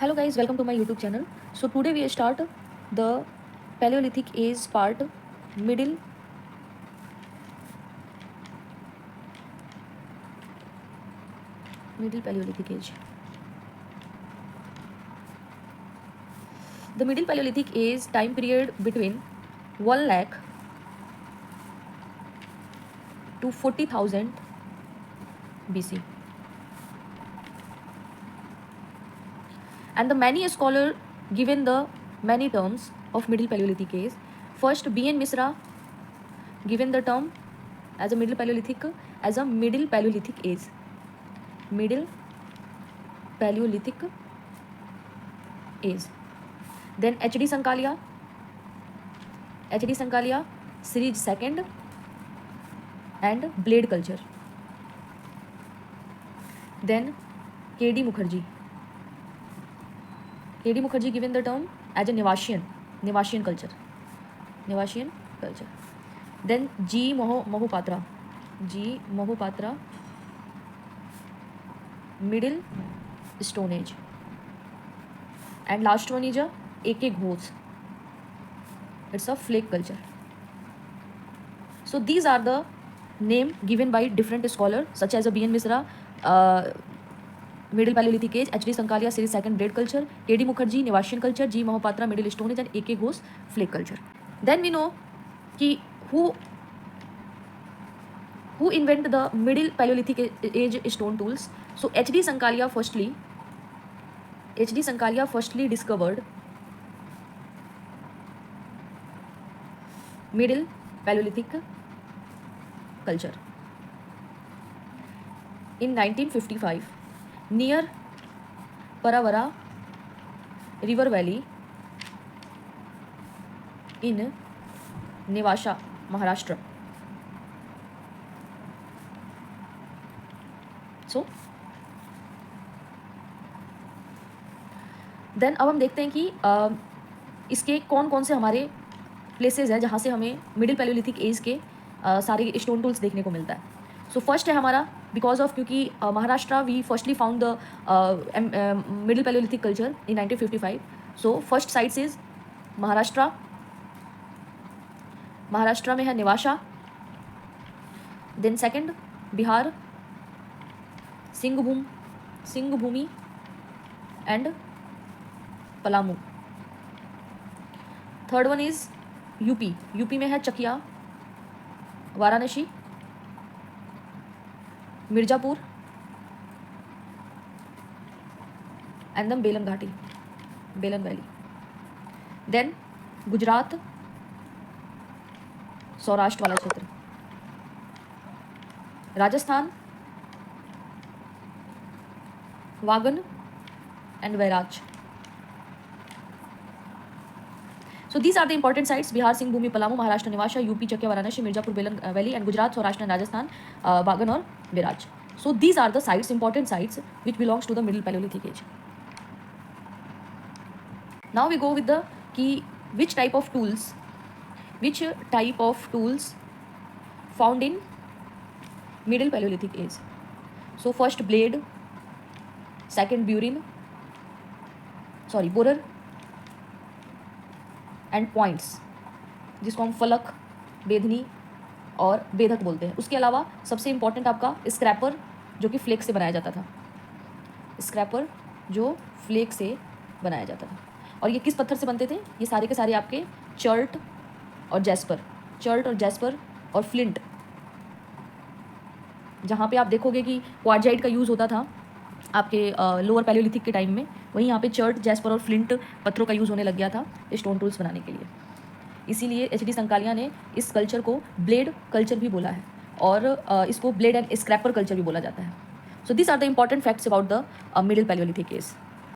Hello guys, welcome to my YouTube channel. So today we start the Paleolithic age part, middle Paleolithic age. The middle Paleolithic age time period between 1 lakh to 40,000 BC. And the many scholar given the many terms of middle Paleolithic age. First, B.N. Misra given the term as a middle Paleolithic age. Middle Paleolithic age. Then H.D. Sankalia, series second, and blade culture. Then K.D. Mukherjee given the term as a Nevasian culture. Then G. Mohapatra, middle Stone Age. And last one is A.K. Ghosh. It's a flake culture. So these are the name given by different scholars such as B.N. Misra, middle Paleolithic age, H.D. Sankalia, series second, blade culture, K.D. Mukherjee, Nevasian culture, G. Mohapatra, middle Stone Age, and A.K. Ghosh, flake culture. Then we know ki who invented the middle Paleolithic age stone tools. So H.D. Sankalia firstly discovered middle Paleolithic culture in 1955 near Paravara river valley in Nevasha, Maharashtra. So then अब हम देखते हैं कि इसके कौन कौन से हमारे प्लेसेस हैं जहाँ से हमें मिडिल पैलियोलिथिक एज के सारे स्टोन टूल्स देखने को मिलता है. सो फर्स्ट है हमारा बिकॉज ऑफ क्योंकि Maharashtra we firstly found the middle palaeolithic culture in 1955. So first sites is Maharashtra में है Nevasa. Then second Bihar, Singhbhum and Palamu. Third one is UP में है Chakia, Varanasi, Mirzapur and then Belan valley. Then Gujarat, Saurashtra वाला क्षेत्र, Rajasthan, Wagan and Vairaj. So these are the important sites: Bihar, Singhbhumi, Palamu, Maharashtra, Nevasha, UP, Chakia, Varanasi, Mirzapur, Belan Valley, and Gujarat, Saurashtra, and Rajasthan, Bagan or Viraj. So these are the sites, important sites, which belongs to the Middle Paleolithic age. Now we go with the key: which type of tools found in Middle Paleolithic age. So first blade, second borer and points जिसको हम फलक, बेधनी और बेधक बोलते हैं. उसके अलावा सबसे इम्पॉर्टेंट आपका स्क्रैपर जो कि फ्लेक से बनाया जाता था. और ये किस पत्थर से बनते थे? ये सारे के सारे आपके चर्ट और जैस्पर और फ्लिंट. जहाँ पे आप देखोगे कि क्वार्जाइट का यूज़ होता था आपके लोअर पैलियोलिथिक के टाइम में, वहीं यहाँ पे चर्ट, जैस्पर और फ्लिंट पत्थरों का यूज़ होने लग गया था स्टोन टूल्स बनाने के लिए. इसीलिए H.D. संकालिया ने इस कल्चर को ब्लेड कल्चर भी बोला है और इसको ब्लेड एंड स्क्रैपर कल्चर भी बोला जाता है. So this are the important facts about the middle palaeolithic as.